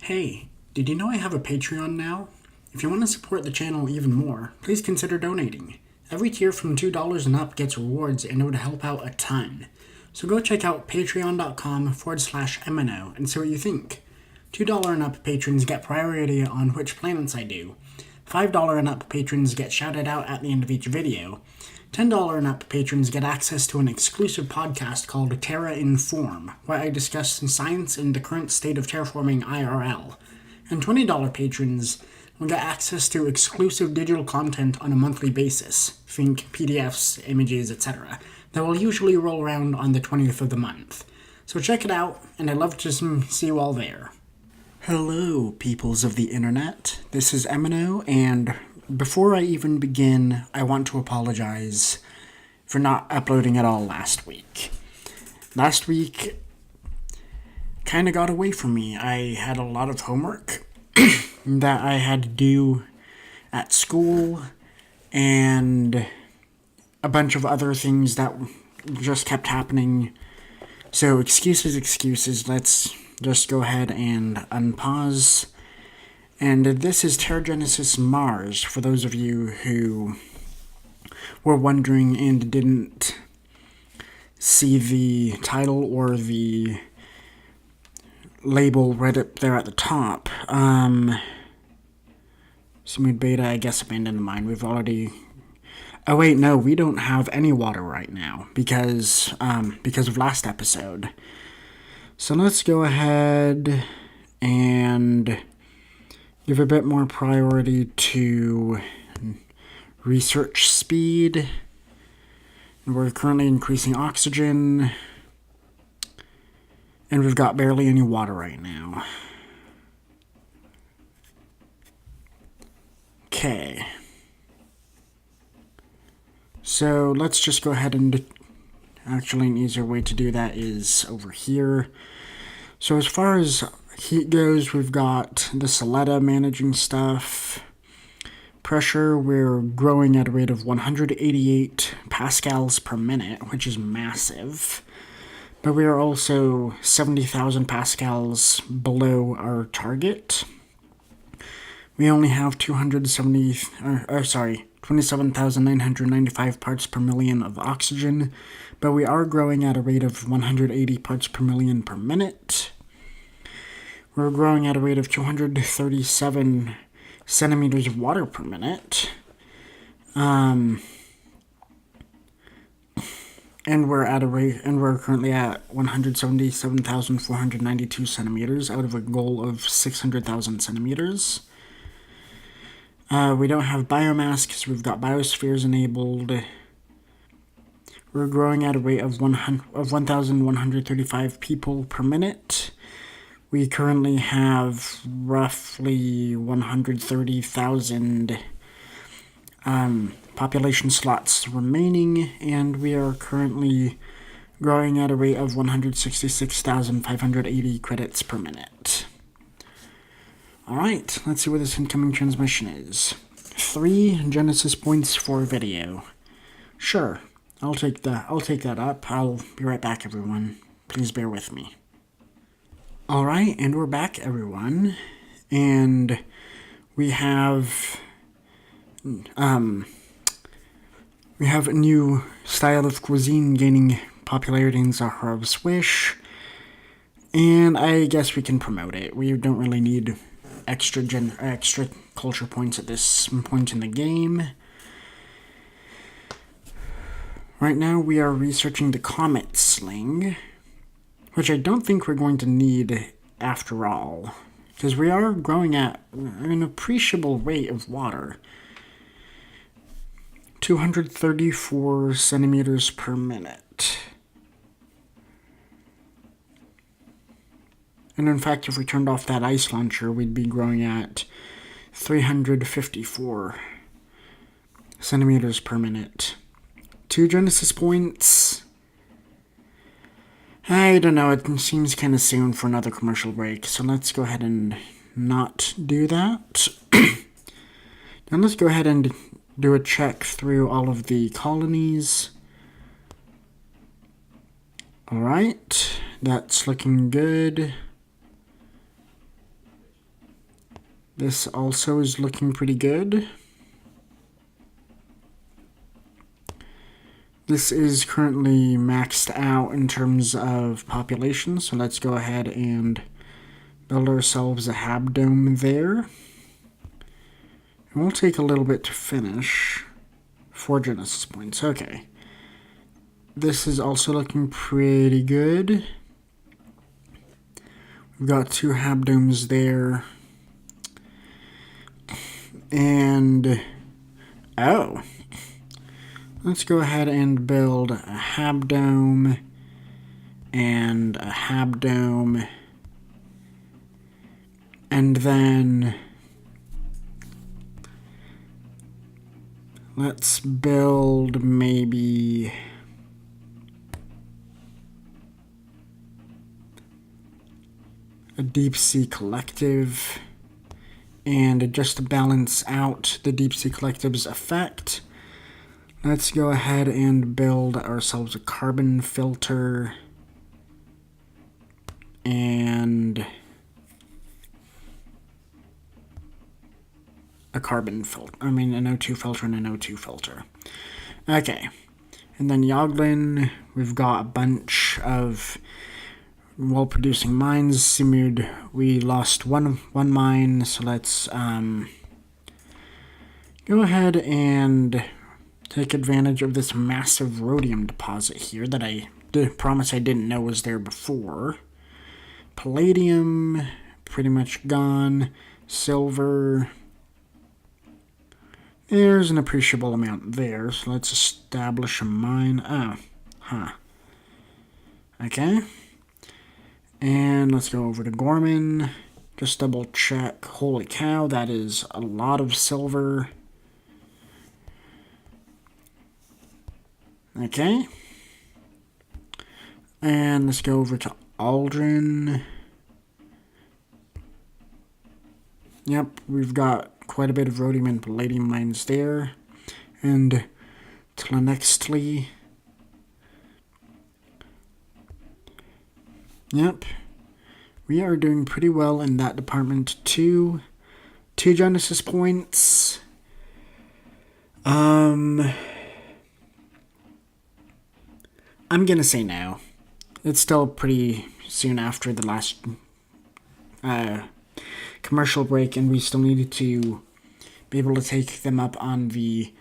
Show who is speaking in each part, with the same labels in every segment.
Speaker 1: Hey, did you know I have a Patreon now? If you want to support the channel even more, please consider donating. Every tier from $2 and up gets rewards and it would help out a ton. So go check out patreon.com/Eminough and see what you think. $2 and up patrons get priority on which planets I do. $5 and up patrons get shouted out at the end of each video. $10 and up patrons get access to an exclusive podcast called Terra Inform, where I discuss science and the current state of terraforming IRL. And $20 patrons will get access to exclusive digital content on a monthly basis, think PDFs, images, etc., that will usually roll around on the 20th of the month. So check it out, and I'd love to see you all there. Hello, peoples of the internet. This is Eminough, and before I even begin, I want to apologize for not uploading at all last week. Last week kind of got away from me. I had a lot of homework that I had to do at school and a bunch of other things that just kept happening. So excuses, let's just go ahead and unpause. And this is TerraGenesis Mars, for those of you who were wondering and didn't see the title or the label right up there at the top. Simulated beta, I guess abandoned the mine. We've already... Oh wait, no, we don't have any water right now because of last episode. So let's go ahead and give a bit more priority to research speed. We're currently increasing oxygen, and we've got barely any water right now. Okay. So let's just go ahead and... Actually, an easier way to do that is over here. So as far as heat goes, we've got the Soletta managing stuff. Pressure, we're growing at a rate of 188 pascals per minute, which is massive. But we are also 70,000 pascals below our target. We only have 27,995 parts per million of oxygen, but we are growing at a rate of 180 parts per million per minute. We're growing at a rate of 237 centimeters of water per minute. And we're currently at 177,492 centimeters out of a goal of 600,000 centimeters. We don't have biomass because we've got biospheres enabled. We're growing at a rate of 1,135 people per minute. We currently have roughly 130,000 population slots remaining, and we are currently growing at a rate of 166,580 credits per minute. Alright, let's see what this incoming transmission is. 3 Genesis points for video. Sure, I'll take that up. I'll be right back, everyone. Please bear with me. Alright, and we're back, everyone. And we have a new style of cuisine gaining popularity in Zaharov's Wish. And I guess we can promote it. We don't really need extra culture points at this point in the game. Right now we are researching the comet sling, which I don't think we're going to need after all, because we are growing at an appreciable rate of water. 234 centimeters per minute. And in fact, if we turned off that ice launcher, we'd be growing at 354 centimeters per minute. 2 Genesis points. I don't know, it seems kind of soon for another commercial break, so let's go ahead and not do that. Now let's go ahead and do a check through all of the colonies. Alright, that's looking good. This also is looking pretty good. This is currently maxed out in terms of population, so let's go ahead and build ourselves a habdome there. It will take a little bit to finish. 4 Genesis points, okay. This is also looking pretty good. We've got 2 habdomes there. And, oh. Let's go ahead and build a habdome and a habdome. And then let's build maybe a deep sea collective. And just to balance out the deep sea collective's effect, let's go ahead and build ourselves a carbon filter and a carbon filter. I mean, an O2 filter and an O2 filter. Okay. And then Yoglin, we've got a bunch of well-producing mines. Simud, we lost one mine, so let's go ahead and take advantage of this massive rhodium deposit here that I did promise I didn't know was there before. Palladium, pretty much gone. Silver, there's an appreciable amount there, so let's establish a mine. Okay. And let's go over to Gorman. Just double check. Holy cow, that is a lot of silver. Okay. And let's go over to Aldrin. Yep, we've got quite a bit of rhodium and palladium mines there. And Tlenextly. Yep. We are doing pretty well in that department too. 2 Genesis points. I'm gonna say no. It's still pretty soon after the last commercial break, and we still needed to be able to take them up on the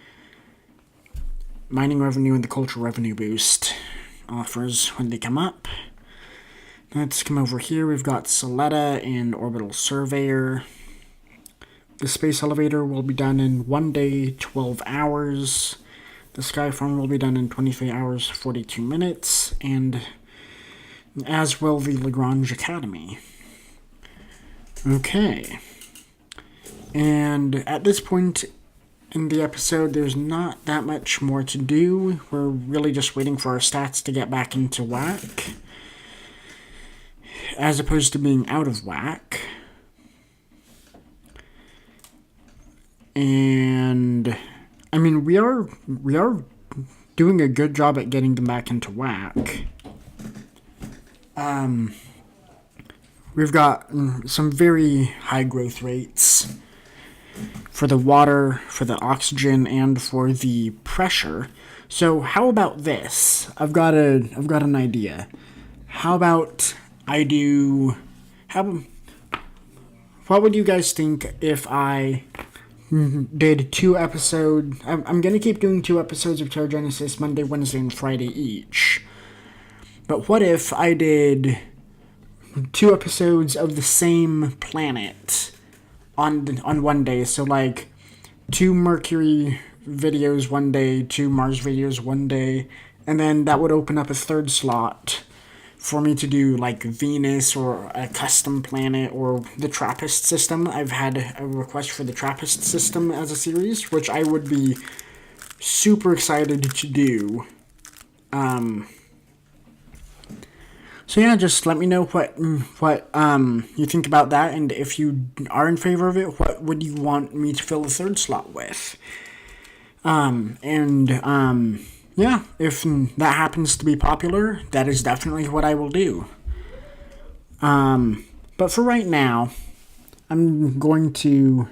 Speaker 1: mining revenue and the cultural revenue boost offers when they come up. Let's come over here. We've got Soletta and Orbital Surveyor. The space elevator will be done in 1 day, 12 hours. The Skyfarm will be done in 23 hours, 42 minutes. And as will the Lagrange Academy. Okay. And at this point in the episode, there's not that much more to do. We're really just waiting for our stats to get back into whack, as opposed to being out of whack. And I mean, we are doing a good job at getting them back into whack. We've got some very high growth rates for the water, for the oxygen, and for the pressure. So how about this? I've got an idea. How about I do... What would you guys think if I did 2 episodes... I'm going to keep doing 2 episodes of TerraGenesis Monday, Wednesday, and Friday each. But what if I did 2 episodes of the same planet on one day? So like 2 Mercury videos one day, 2 Mars videos one day, and then that would open up a 3rd slot for me to do like Venus or a custom planet or the Trappist system. I've had a request for the Trappist system as a series, which I would be super excited to do. So yeah, just let me know what you think about that, and if you are in favor of it, what would you want me to fill the 3rd slot with? Yeah, if that happens to be popular, that is definitely what I will do. But for right now, I'm going to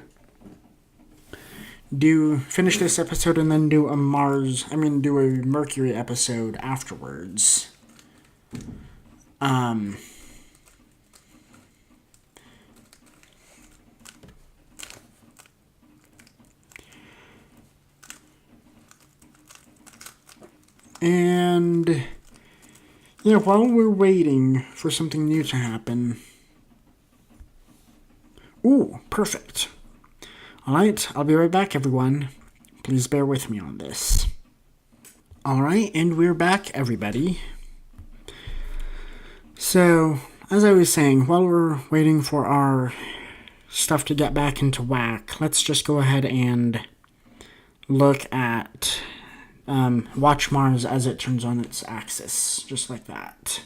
Speaker 1: finish this episode and then do a Mercury episode afterwards. And yeah, while we're waiting for something new to happen. Ooh, perfect. Alright, I'll be right back, everyone. Please bear with me on this. Alright, and we're back, everybody. So, as I was saying, while we're waiting for our stuff to get back into whack, let's just go ahead and look at watch Mars as it turns on its axis, just like that.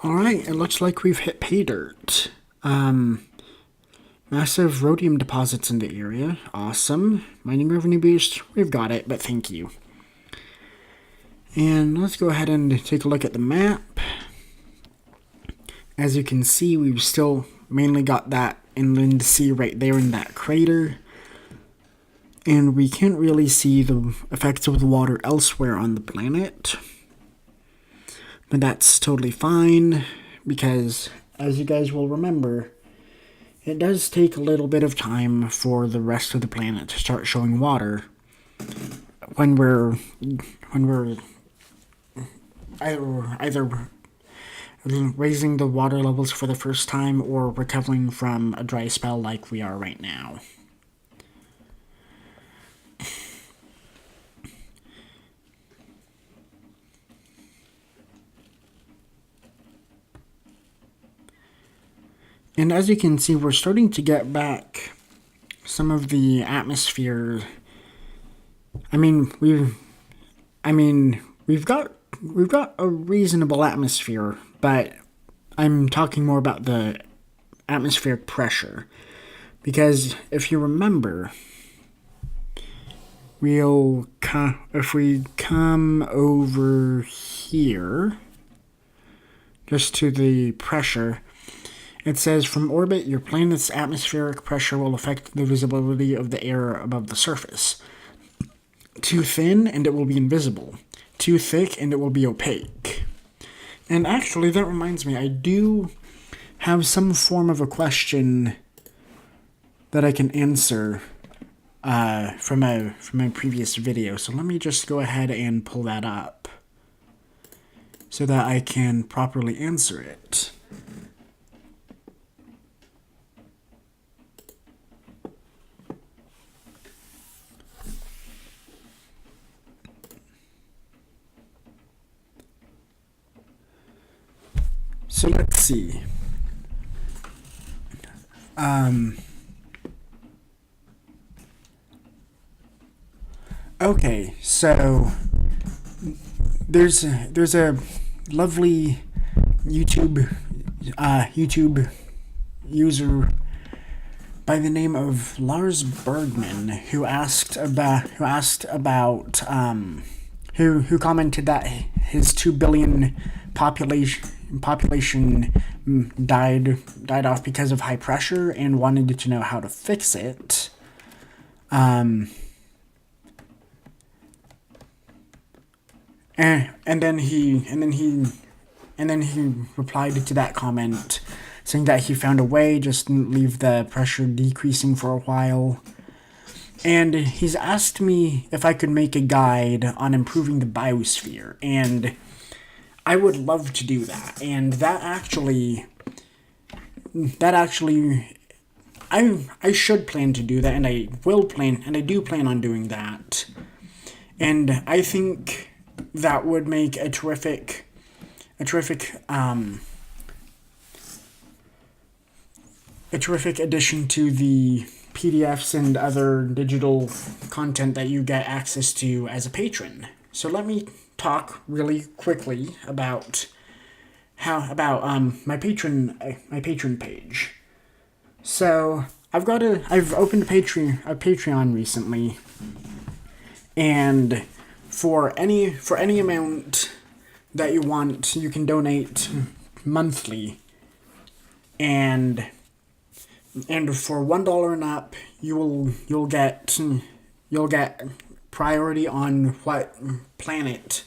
Speaker 1: Alright, it looks like we've hit pay dirt. Massive rhodium deposits in the area. Awesome. Mining revenue boost. We've got it, but thank you. And let's go ahead and take a look at the map. As you can see, we've still mainly got that inland sea right there in that crater. And we can't really see the effects of the water elsewhere on the planet. But that's totally fine, because as you guys will remember, it does take a little bit of time for the rest of the planet to start showing water when we're either raising the water levels for the first time or recovering from a dry spell like we are right now. And as you can see, we're starting to get back some of the atmosphere. We've got a reasonable atmosphere, but I'm talking more about the atmospheric pressure. Because if you remember, if we come over here, just to the pressure, it says, from orbit, your planet's atmospheric pressure will affect the visibility of the air above the surface. Too thin, and it will be invisible. Too thick, and it will be opaque. And actually, that reminds me, I do have some form of a question that I can answer from a previous video. So let me just go ahead and pull that up so that I can properly answer it. So let's see. Okay, so there's a lovely YouTube user by the name of Lars Bergman who commented that his 2 billion population died off because of high pressure and wanted to know how to fix it. And then he replied to that comment saying that he found a way, just leave the pressure decreasing for a while. And he's asked me if I could make a guide on improving the biosphere. And I would love to do that, and that actually, I should plan to do that, and I will plan, and I do plan on doing that, and I think that would make a terrific addition to the PDFs and other digital content that you get access to as a patron. So let me talk really quickly about my patron page. So I've opened a Patreon recently, and for any amount that you want, you can donate monthly, and for $1 and up, you'll get priority on what planet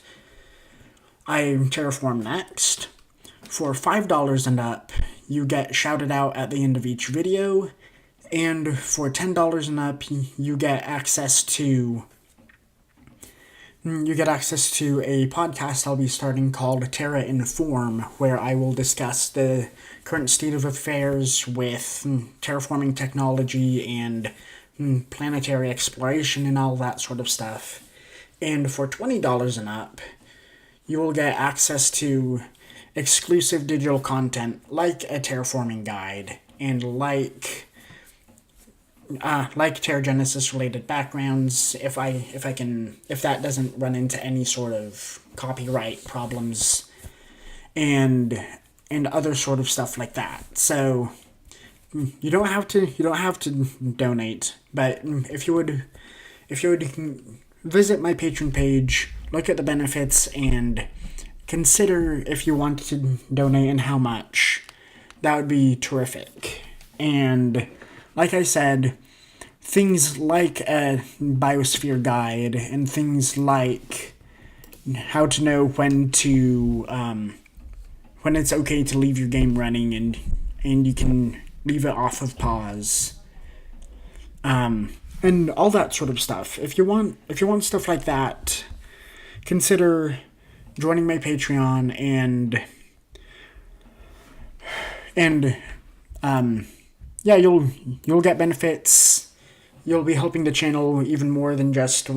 Speaker 1: I terraform next. For $5 and up, you get shouted out at the end of each video, and for $10 and up, you get access to a podcast I'll be starting called Terra Inform, where I will discuss the current state of affairs with terraforming technology and planetary exploration and all that sort of stuff. And for $20 and up, you will get access to exclusive digital content like a terraforming guide and like TerraGenesis related backgrounds, if that doesn't run into any sort of copyright problems, and other sort of stuff like that. So you don't have to donate, but if you would visit my Patreon page, look at the benefits, and consider if you want to donate and how much, that would be terrific. And like I said, things like a biosphere guide and things like how to know when it's okay to leave your game running and you can leave it off of pause, and all that sort of stuff. If you want stuff like that, consider joining my Patreon and yeah, you'll get benefits. You'll be helping the channel even more than just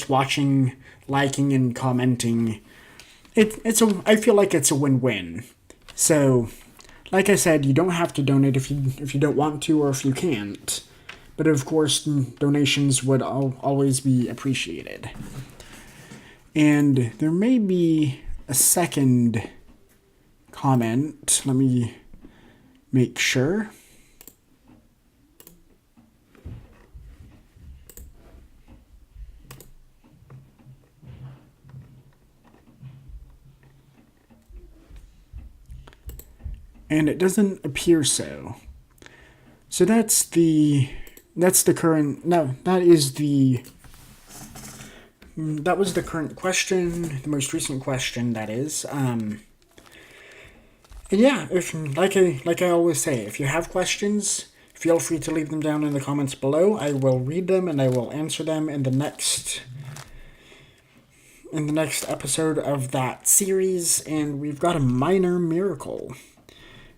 Speaker 1: watching, liking, and commenting. I feel like it's a win-win. So, like I said, you don't have to donate if you don't want to or if you can't. But of course, donations would always be appreciated. And there may be a second comment. Let me make sure. And it doesn't appear so. So that was the current question, the most recent question, that is. And yeah, if like I always say, if you have questions, feel free to leave them down in the comments below. I will read them and I will answer them in the next episode of that series. And we've got a minor miracle.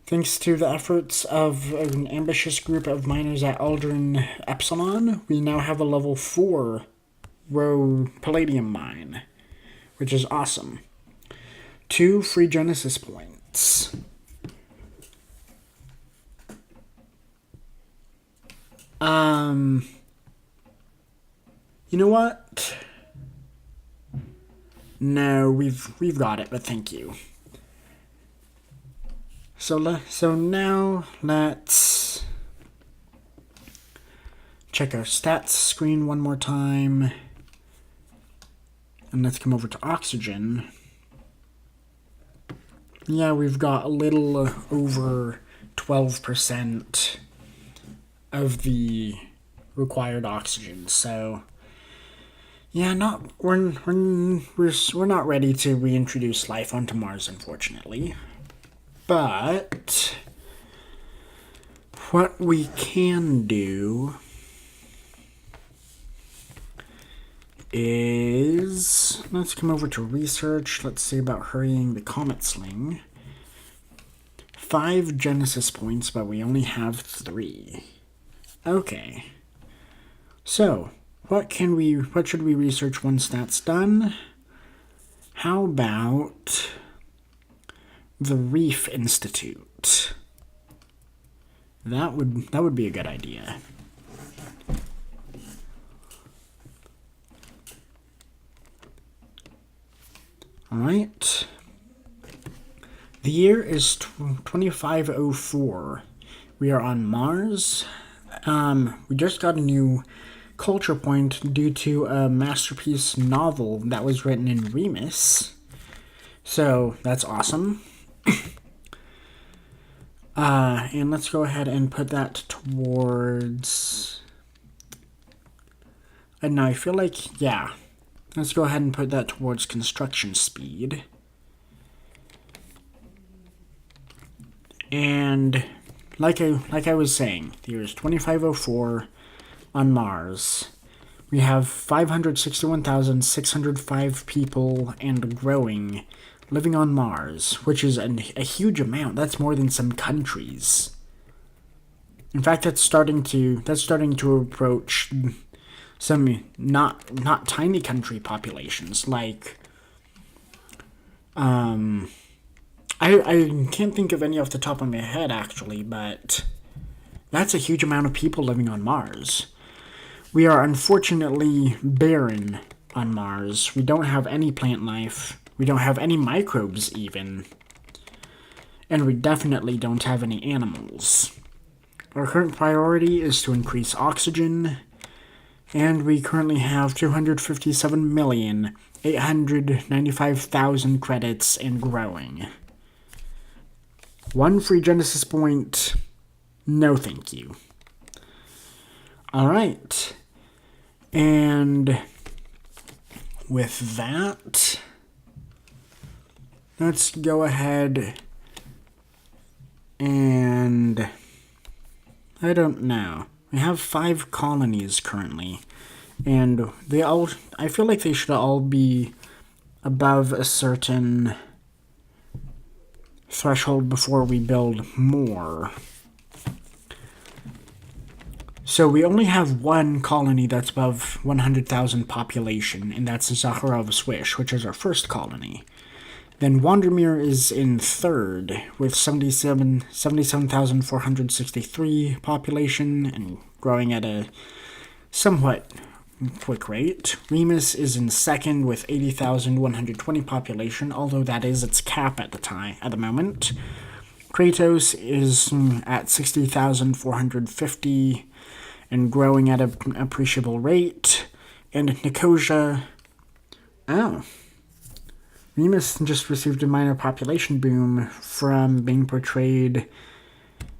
Speaker 1: Thanks to the efforts of an ambitious group of miners at Aldrin Epsilon, we now have a level 4 palladium mine, which is awesome. 2 free Genesis points. You know what? No, we've got it, but thank you. So now let's check our stats screen one more time. And let's come over to oxygen. Yeah, we've got a little over 12% of the required oxygen. So yeah, we're not ready to reintroduce life onto Mars, unfortunately. But what we can do is, let's come over to research. Let's see about hurrying the comet sling. 5 Genesis points, but we only have 3. Okay. So, what should we research once that's done? How about the Reef Institute? That would be a good idea. Alright. The year is 2504. We are on Mars. We just got a new culture point due to a masterpiece novel that was written in Remus. So, that's awesome. And let's go ahead and put that towards... no, I feel like, yeah. Let's go ahead and put that towards construction speed. And like I was saying, the year is 2504 on Mars. We have 561,605 people and growing living on Mars, which is a huge amount. That's more than some countries. In fact, that's starting to approach some not tiny country populations, like I can't think of any off the top of my head actually, but that's a huge amount of people living on Mars. We are unfortunately barren on Mars. We don't have any plant life. We don't have any microbes even. And we definitely don't have any animals. Our current priority is to increase oxygen, and we currently have 257,895,000 credits and growing. 1 free Genesis point. No thank you. Alright. And with that, let's go ahead and I don't know. We have 5 colonies currently, and I feel like they should all be above a certain threshold before we build more. So we only have 1 colony that's above 100,000 population, and that's Zakharov's Wish, which is our first colony. Then Wandermere is in 3rd with 77,463 population and growing at a somewhat quick rate. Remus is in 2nd with 80,120 population, although that is its cap at the moment. Kratos is at 60,450 and growing at an appreciable rate. And Nicosia... Oh. Remus just received a minor population boom from being portrayed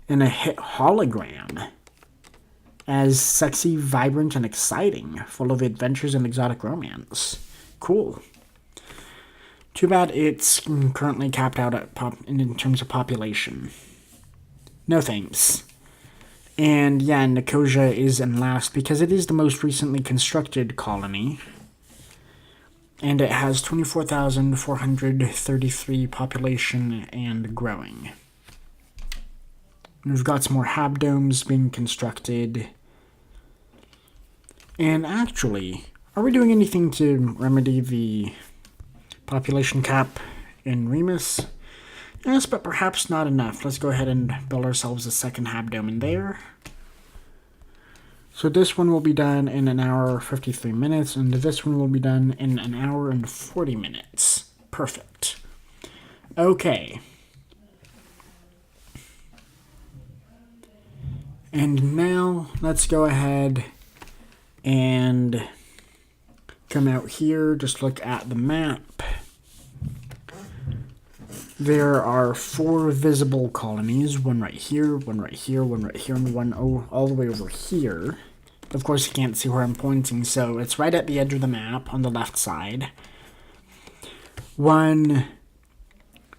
Speaker 1: in a hit hologram as sexy, vibrant, and exciting, full of adventures and exotic romance. Cool. Too bad it's currently capped out at in terms of population. No thanks. And yeah, Nicosia is in last because it is the most recently constructed colony. And it has 24,433 population and growing. And we've got some more habdomes being constructed. And actually, are we doing anything to remedy the population cap in Remus? Yes, but perhaps not enough. Let's go ahead and build ourselves a second habdome in there. So this one will be done in 1 hour 53 minutes, and this one will be done in 1 hour and 40 minutes. Perfect. Okay. And now let's go ahead and come out here, just look at the map. There are 4 visible colonies, one right here, one right here, one right here, and one all the way over here. Of course, you can't see where I'm pointing, so it's right at the edge of the map on the left side. One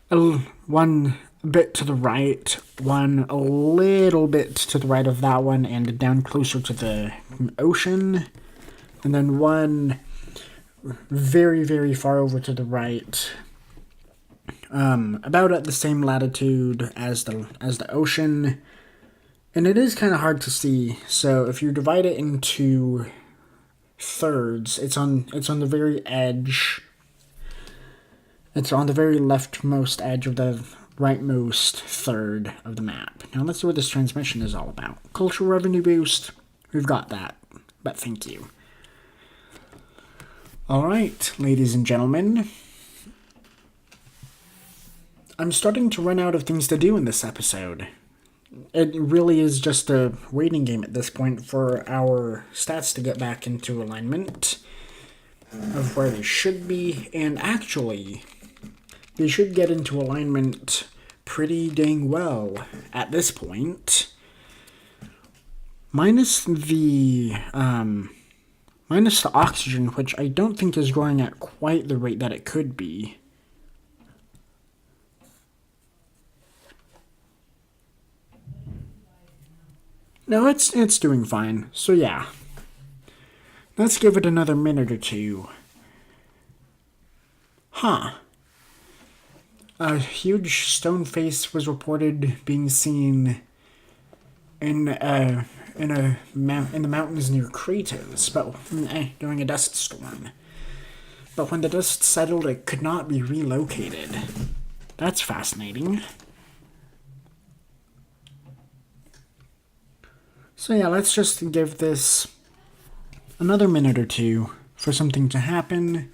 Speaker 1: bit to the right, one a little bit to the right of that one, and down closer to the ocean. And then one very, very far over to the right. About at the same latitude as the ocean. And it is kind of hard to see, so if you divide it into thirds, it's on the very edge. It's on the very leftmost edge of the rightmost third of the map. Now let's see what this transmission is all about. Cultural revenue boost, we've got that, but thank you. Alright, ladies and gentlemen. I'm starting to run out of things to do in this episode. It really is just a waiting game at this point for our stats to get back into alignment of where they should be, and actually, they should get into alignment pretty dang well at this point. Minus the oxygen, which I don't think is growing at quite the rate that it could be. No, it's doing fine. So yeah. Let's give it another minute or two. Huh. A huge stone face was reported being seen in the mountains near Kratos, but during a dust storm. But when the dust settled, it could not be relocated. That's fascinating. So yeah, let's just give this another minute or two for something to happen,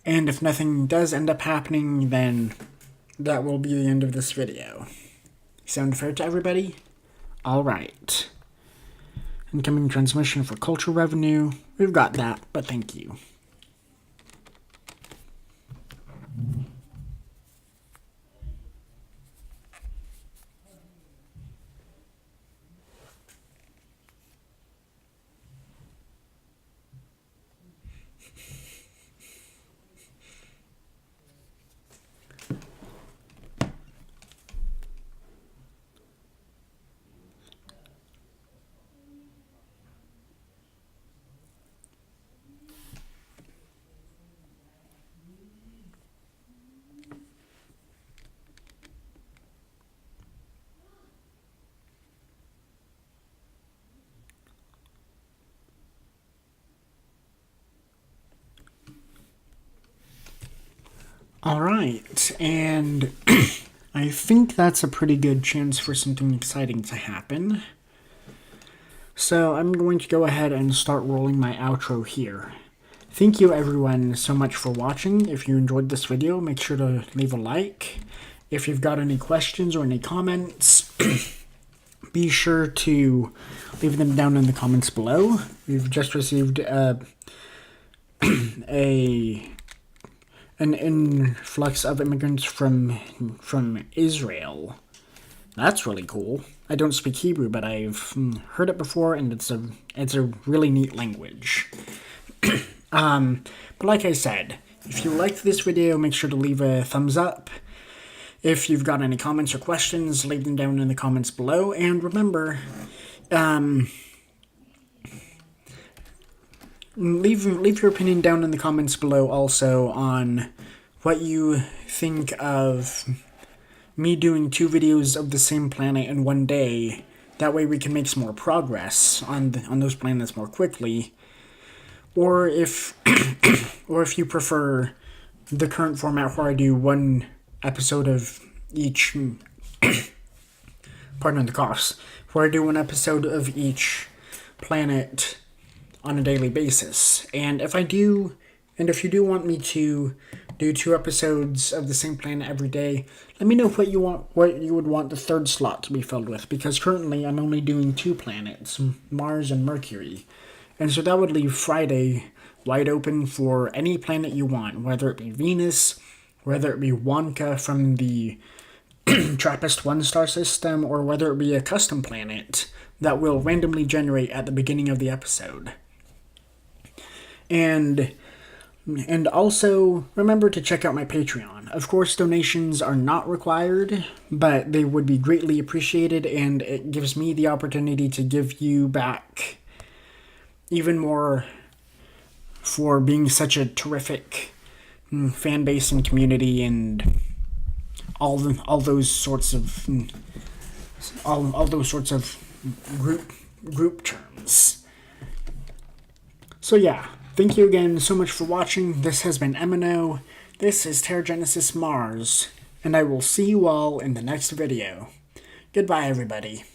Speaker 1: and if nothing does end up happening, then that will be the end of this video. Sound fair to everybody? Alright. Incoming transmission for cultural revenue. We've got that, but thank you. Alright, and I think that's a pretty good chance for something exciting to happen. So I'm going to go ahead and start rolling my outro here. Thank you everyone so much for watching. If you enjoyed this video, make sure to leave a like. If you've got any questions or any comments, be sure to leave them down in the comments below. We've just received an influx of immigrants from Israel. That's really cool. I don't speak Hebrew, but I've heard it before, and it's a really neat language. But like I said, if you liked this video, make sure to leave a thumbs up. If you've got any comments or questions, leave them down in the comments below. And remember, leave your opinion down in the comments below also on what you think of me doing 2 videos of the same planet in one day. That way we can make some more progress on those planets more quickly. Or if or if you prefer the current format where I do 1 episode of each pardon the coughs, where I do 1 episode of each planet on a daily basis. And if you do want me to do 2 episodes of the same planet every day, let me know what you would want the 3rd slot to be filled with, because currently I'm only doing 2 planets, Mars and Mercury. And so that would leave Friday wide open for any planet you want, whether it be Venus, whether it be Wonka from the TRAPPIST-1 star system, or whether it be a custom planet that will randomly generate at the beginning of the episode. And also, remember to check out my Patreon. Of course, donations are not required, but they would be greatly appreciated, and it gives me the opportunity to give you back even more for being such a terrific fan base and community, and all those sorts of group terms. So yeah, thank you again so much for watching. This has been Eminough. This is TerraGenesis Mars, and I will see you all in the next video. Goodbye, everybody.